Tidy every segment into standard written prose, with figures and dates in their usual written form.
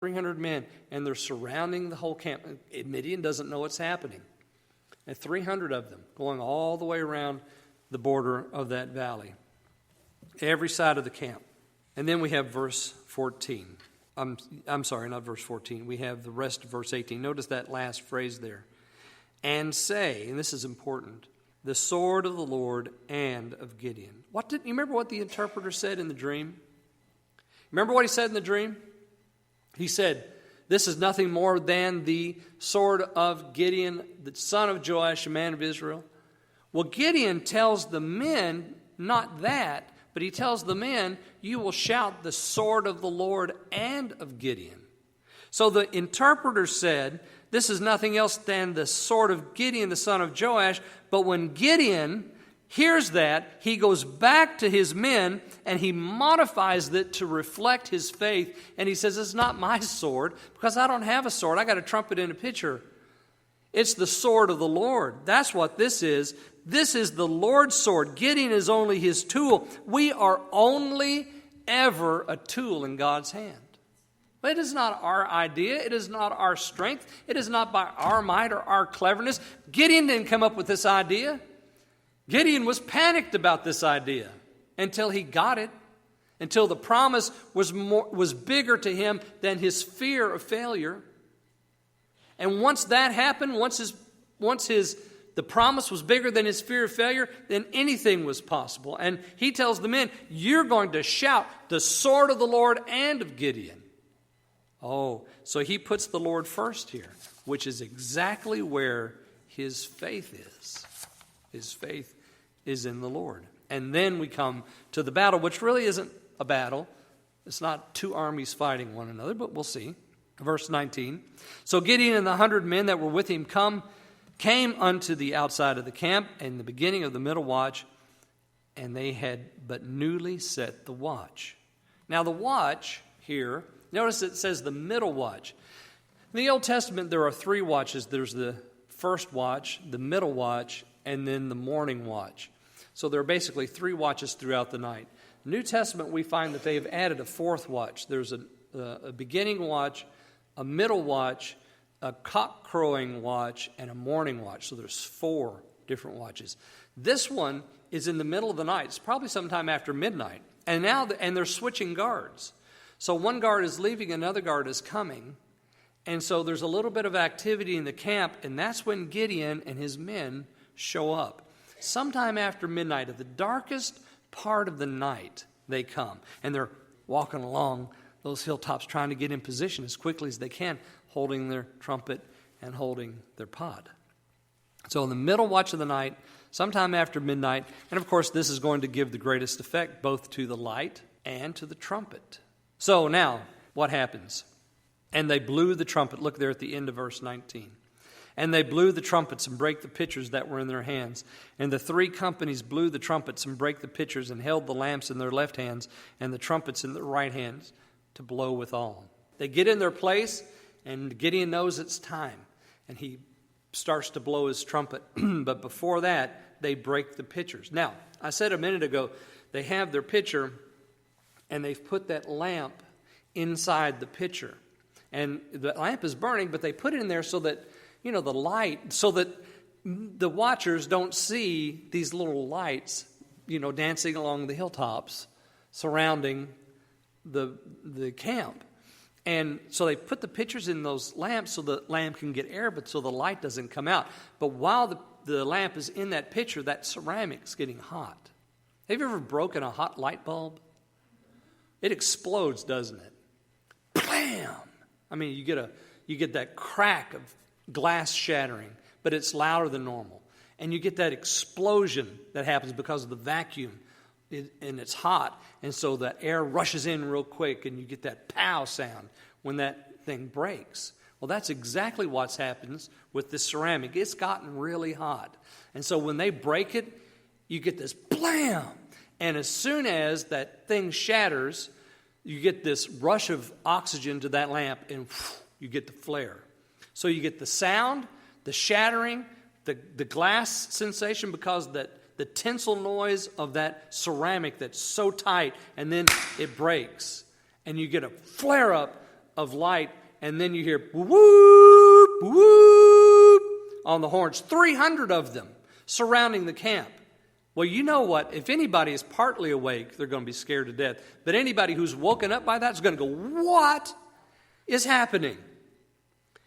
300 men, and they're surrounding the whole camp. Midian doesn't know what's happening. And 300 of them going all the way around the border of that valley, every side of the camp. And then we have verse 14. I'm sorry, not verse 14. We have the rest of verse 18. Notice that last phrase there. And say, and this is important, the sword of the Lord and of Gideon. You remember what the interpreter said in the dream? Remember what he said in the dream? He said, this is nothing more than the sword of Gideon, the son of Joash, a man of Israel. Well, Gideon tells the men, not that, but he tells the men, you will shout the sword of the Lord and of Gideon. So the interpreter said, this is nothing else than the sword of Gideon, the son of Joash. But when Gideon hears that, he goes back to his men and he modifies it to reflect his faith. And he says, it's not my sword because I don't have a sword. I got a trumpet in a pitcher. It's the sword of the Lord. That's what this is. This is the Lord's sword. Gideon is only his tool. We are only ever a tool in God's hand. It is not our idea. It is not our strength. It is not by our might or our cleverness. Gideon didn't come up with this idea. Gideon was panicked about this idea until he got it, until the promise was bigger to him than his fear of failure. And once that happened, once the promise was bigger than his fear of failure, then anything was possible. And he tells the men, you're going to shout the sword of the Lord and of Gideon. Oh, so he puts the Lord first here, which is exactly where his faith is. His faith is in the Lord. And then we come to the battle, which really isn't a battle. It's not two armies fighting one another, but we'll see. Verse 19. So Gideon and the 100 men that were with him came unto the outside of the camp in the beginning of the middle watch, and they had but newly set the watch. Now the watch here, notice it says the middle watch. In the Old Testament, there are 3 watches. There's the first watch, the middle watch, and then the morning watch. So there are basically 3 watches throughout the night. In the New Testament, we find that they have added a 4th watch. There's a beginning watch, a middle watch, a cock crowing watch, and a morning watch. So there's 4 different watches. This one is in the middle of the night. It's probably sometime after midnight. And they're switching guards. So one guard is leaving, another guard is coming. And so there's a little bit of activity in the camp, and that's when Gideon and his men show up. Sometime after midnight, at the darkest part of the night, they come. And they're walking along those hilltops trying to get in position as quickly as they can, holding their trumpet and holding their pod. So in the middle watch of the night, sometime after midnight, and of course this is going to give the greatest effect both to the light and to the trumpet. So now, what happens? And they blew the trumpet. Look there at the end of verse 19. And they blew the trumpets and brake the pitchers that were in their hands. And the 3 companies blew the trumpets and brake the pitchers and held the lamps in their left hands and the trumpets in their right hands to blow withal. They get in their place, and Gideon knows it's time. And he starts to blow his trumpet. But before that, they break the pitchers. Now, I said a minute ago, they have their pitcher, and they've put that lamp inside the pitcher. And the lamp is burning, but they put it in there so that, the light, so that the watchers don't see these little lights, dancing along the hilltops surrounding the camp. And so they put the pitchers in those lamps so the lamp can get air, but so the light doesn't come out. But while the lamp is in that pitcher, that ceramic's getting hot. Have you ever broken a hot light bulb? It explodes, doesn't it? Blam! I mean, you get that crack of glass shattering, but it's louder than normal. And you get that explosion that happens because of the vacuum, and it's hot. And so the air rushes in real quick, and you get that pow sound when that thing breaks. Well, that's exactly what happens with this ceramic. It's gotten really hot. And so when they break it, you get this blam. And as soon as that thing shatters, you get this rush of oxygen to that lamp, and you get the flare. So you get the sound, the shattering, the glass sensation because the tinsel noise of that ceramic that's so tight, and then it breaks. And you get a flare-up of light, and then you hear whoop, whoop on the horns. 300 of them surrounding the camp. Well, you know what? If anybody is partly awake, they're going to be scared to death. But anybody who's woken up by that is going to go, what is happening?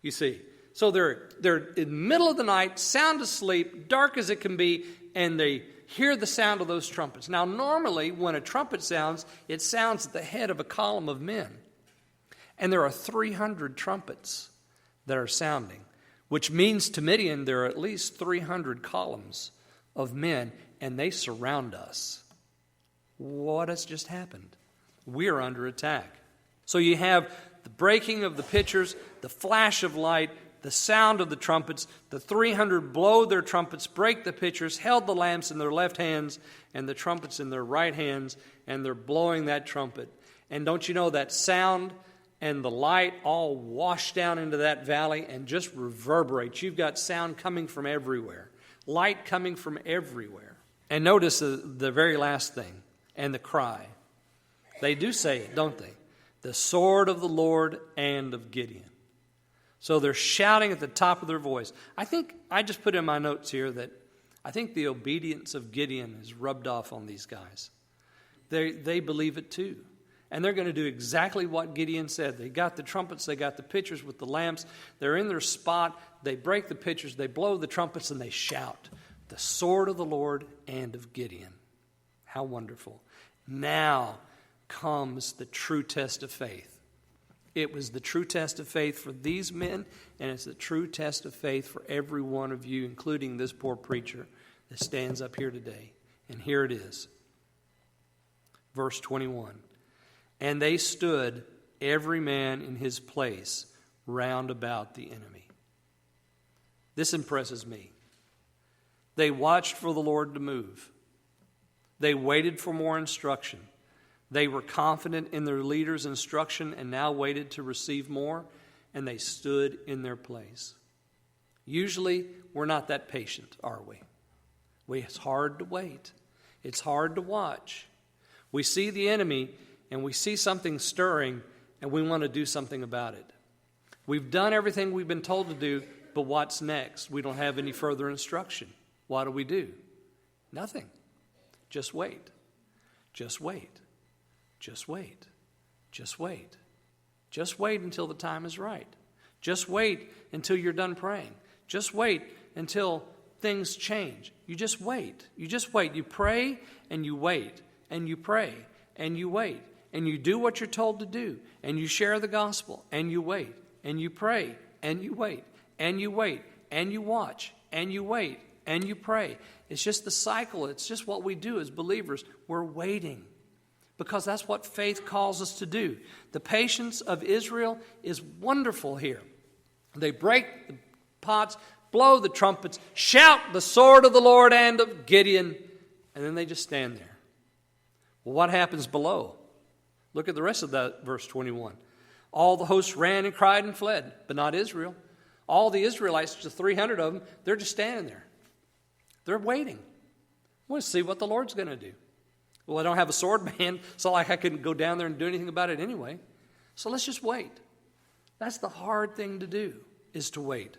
You see. So they're in the middle of the night, sound asleep, dark as it can be, and they hear the sound of those trumpets. Now, normally, when a trumpet sounds, it sounds at the head of a column of men. And there are 300 trumpets that are sounding, which means to Midian there are at least 300 columns of men, and they surround us. What has just happened? We are under attack. So you have the breaking of the pitchers, the flash of light, the sound of the trumpets. The 300 blow their trumpets, break the pitchers, held the lamps in their left hands and the trumpets in their right hands, and they're blowing that trumpet. And don't you know that sound and the light all wash down into that valley and just reverberate? You've got sound coming from everywhere, light coming from everywhere. And notice the very last thing, and the cry. They do say it, don't they? The sword of the Lord and of Gideon. So they're shouting at the top of their voice. I just put in my notes here that I think the obedience of Gideon is rubbed off on these guys. They believe it too. And they're going to do exactly what Gideon said. They got the trumpets, they got the pitchers with the lamps. They're in their spot. They break the pitchers, they blow the trumpets, and they shout, the sword of the Lord and of Gideon. How wonderful. Now comes the true test of faith. It was the true test of faith for these men, and it's the true test of faith for every one of you, including this poor preacher that stands up here today. And here it is. Verse 21. And they stood, every man in his place, round about the enemy. This impresses me. They watched for the Lord to move. They waited for more instruction. They were confident in their leader's instruction and now waited to receive more, and they stood in their place. Usually, we're not that patient, are we? It's hard to wait. It's hard to watch. We see the enemy and we see something stirring and we want to do something about it. We've done everything we've been told to do, but what's next? We don't have any further instruction. What do? Nothing. Just wait. Just wait. Just wait. Just wait. Just wait until the time is right. Just wait until you're done praying. Just wait until things change. You just wait. You just wait. You pray and you wait. And you pray and you wait. And you do what you're told to do. And you share the gospel. And you wait. And you pray. And you wait. And you wait. And you watch. And you wait. And you pray. It's just the cycle. It's just what we do as believers. We're waiting. Because that's what faith calls us to do. The patience of Israel is wonderful here. They break the pots, blow the trumpets, shout the sword of the Lord and of Gideon, and then they just stand there. Well, what happens below? Look at the rest of that verse 21. All the hosts ran and cried and fled, but not Israel. All the Israelites, the 300 of them, they're just standing there. They're waiting. I want to see what the Lord's going to do. Well, I don't have a sword in my hand. It's not like I couldn't go down there and do anything about it anyway. So let's just wait. That's the hard thing to do, is to wait.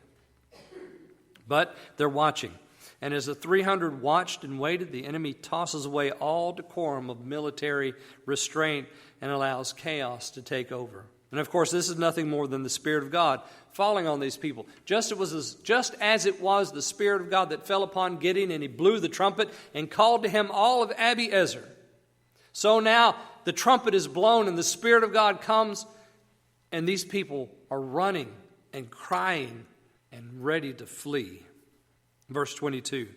But they're watching. And as the 300 watched and waited, the enemy tosses away all decorum of military restraint and allows chaos to take over. And of course, this is nothing more than the Spirit of God falling on these people. Just as it was the Spirit of God that fell upon Gideon, and he blew the trumpet and called to him all of Abiezer. So now the trumpet is blown and the Spirit of God comes, and these people are running and crying and ready to flee. Verse 22.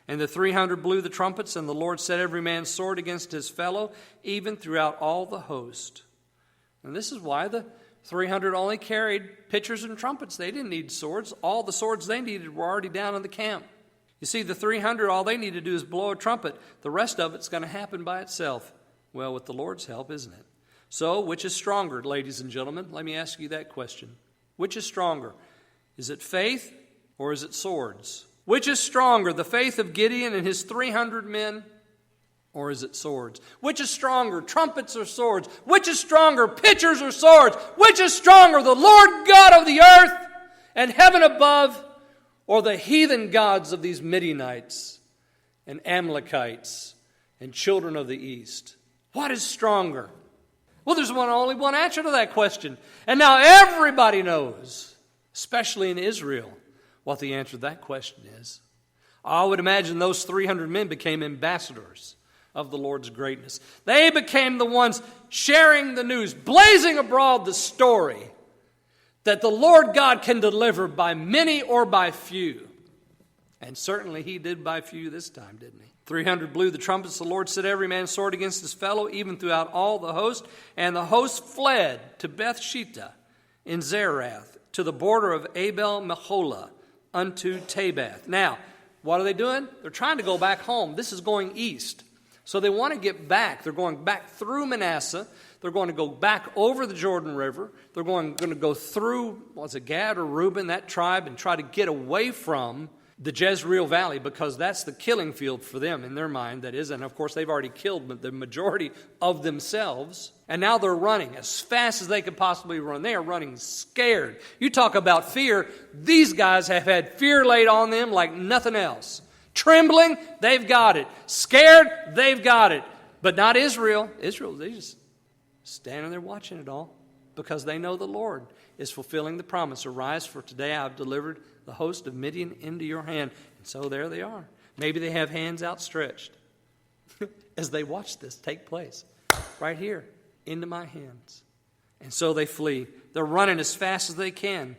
And the 300 blew the trumpets, and the Lord set every man's sword against his fellow, even throughout all the host. And this is why the 300 only carried pitchers and trumpets. They didn't need swords. All the swords they needed were already down in the camp. You see, the 300, all they need to do is blow a trumpet. The rest of it's going to happen by itself. Well, with the Lord's help, isn't it? So, which is stronger, ladies and gentlemen? Let me ask you that question. Which is stronger? Is it faith or is it swords? Which is stronger, the faith of Gideon and his 300 men, or is it swords? Which is stronger, trumpets or swords? Which is stronger, pitchers or swords? Which is stronger, the Lord God of the earth and heaven above, or the heathen gods of these Midianites and Amalekites and children of the east? What is stronger? Well, there's only one answer to that question. And now everybody knows, especially in Israel, what the answer to that question is. I would imagine those 300 men became ambassadors of the Lord's greatness. They became the ones sharing the news, blazing abroad the story that the Lord God can deliver by many or by few. And certainly he did by few this time, didn't he? 300 blew the trumpets. The Lord set every man's sword against his fellow, even throughout all the host. And the host fled to Beth-shittah in Zerath, to the border of Abel-meholah, unto Tabath. Now, what are they doing? They're trying to go back home. This is going east. So they want to get back. They're going back through Manasseh. They're going to go back over the Jordan River. They're going to go through, was it Gad or Reuben, that tribe, and try to get away from the Jezreel Valley, because that's the killing field for them in their mind, that is. And of course, they've already killed the majority of themselves. And now they're running as fast as they could possibly run. They are running scared. You talk about fear. These guys have had fear laid on them like nothing else. Trembling, they've got it. Scared, they've got it. But not Israel. Israel, they just standing there watching it all, because they know the Lord is fulfilling the promise. Arise, for today I have delivered the host of Midian into your hand. And so there they are. Maybe they have hands outstretched as they watch this take place. Right here, into my hands. And so they flee. They're running as fast as they can.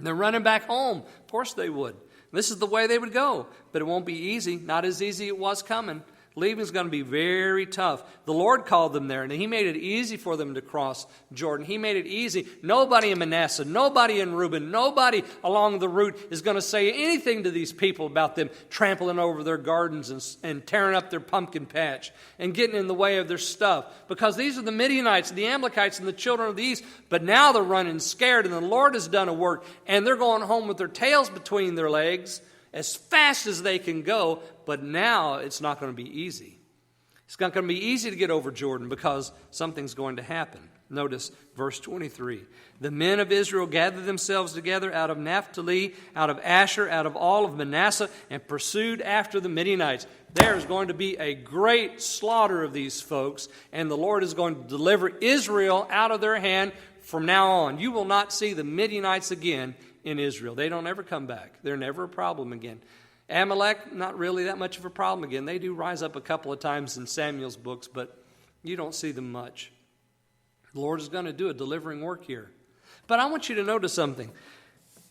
They're running back home. Of course they would. This is the way they would go. But it won't be easy. Not as easy it was coming. Leaving is going to be very tough. The Lord called them there, and he made it easy for them to cross Jordan. He made it easy. Nobody in Manasseh, nobody in Reuben, nobody along the route is going to say anything to these people about them trampling over their gardens and tearing up their pumpkin patch and getting in the way of their stuff. Because these are the Midianites, the Amalekites, and the children of the east. But now they're running scared, and the Lord has done a work, and they're going home with their tails between their legs as fast as they can go. But now it's not going to be easy. It's not going to be easy to get over Jordan, because something's going to happen. Notice verse 23. The men of Israel gathered themselves together out of Naphtali, out of Asher, out of all of Manasseh, and pursued after the Midianites. There is going to be a great slaughter of these folks, and the Lord is going to deliver Israel out of their hand from now on. You will not see the Midianites again in Israel. They don't ever come back. They're never a problem again. Amalek, not really that much of a problem again. They do rise up a couple of times in Samuel's books, but you don't see them much. The Lord is going to do a delivering work here. But I want you to notice something.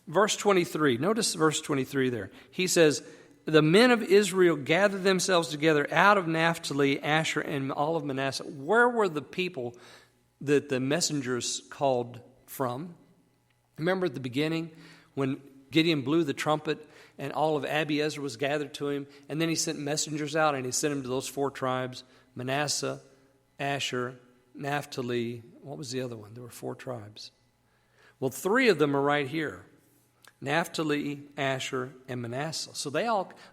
Verse 23. Notice verse 23 there. He says, the men of Israel gathered themselves together out of Naphtali, Asher, and all of Manasseh. Where were the people that the messengers called from? Remember at the beginning when Gideon blew the trumpet and all of Abiezer was gathered to him, and then he sent messengers out, and he sent them to those 4 tribes, Manasseh, Asher, Naphtali. What was the other one? There were 4 tribes. Well, 3 of them are right here. Naphtali, Asher, and Manasseh. So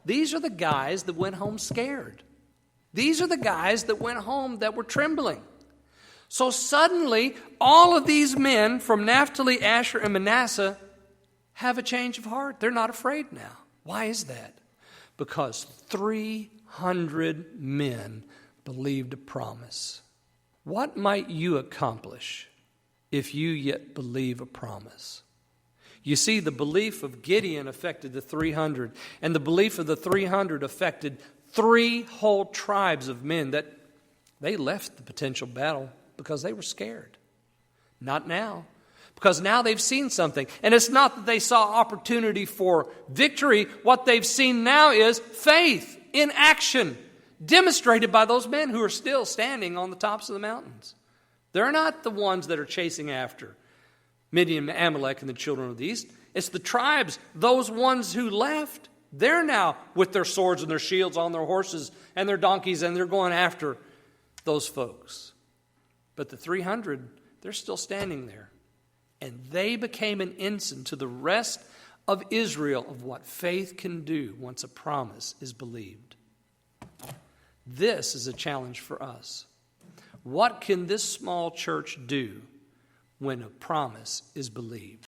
these are the guys that went home scared. These are the guys that went home that were trembling. So suddenly, all of these men from Naphtali, Asher, and Manasseh have a change of heart. They're not afraid now. Why is that? Because 300 men believed a promise. What might you accomplish if you yet believe a promise? You see, the belief of Gideon affected the 300, and the belief of the 300 affected 3 whole tribes of men that they left the potential battle because they were scared. Not now. Because now they've seen something. And it's not that they saw opportunity for victory. What they've seen now is faith in action, demonstrated by those men who are still standing on the tops of the mountains. They're not the ones that are chasing after Midian, Amalek, and the children of the east. It's the tribes, those ones who left. They're now with their swords and their shields on their horses and their donkeys, and they're going after those folks. But the 300, they're still standing there. And they became an ensign to the rest of Israel of what faith can do once a promise is believed. This is a challenge for us. What can this small church do when a promise is believed?